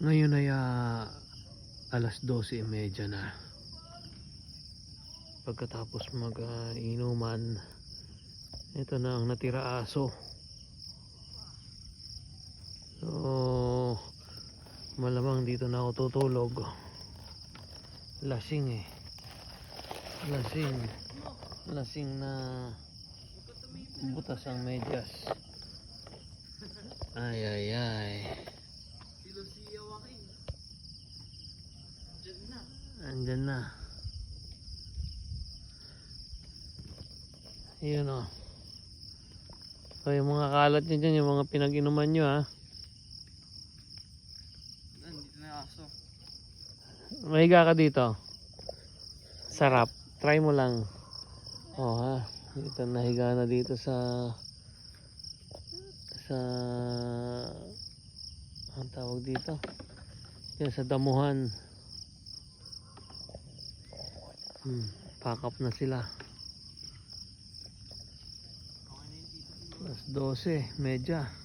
Ngayon ay alas 12:30 na. Pagkatapos mag-inuman, ito na ang natira aso. So, malamang dito na ako tutulog. Lasing eh. Lasing na butas ang medyas. Ay. Andyan na. Yun o. So yung mga kalat nyo dyan, yung mga pinag-inuman nyo ha. Dito na yung aso. Mahiga ka dito. Sarap. Try mo lang. Oh ha. Dito nahiga na dito sa ang tawag dito. Yan sa damuhan. Pack up na sila. Alas 12:30.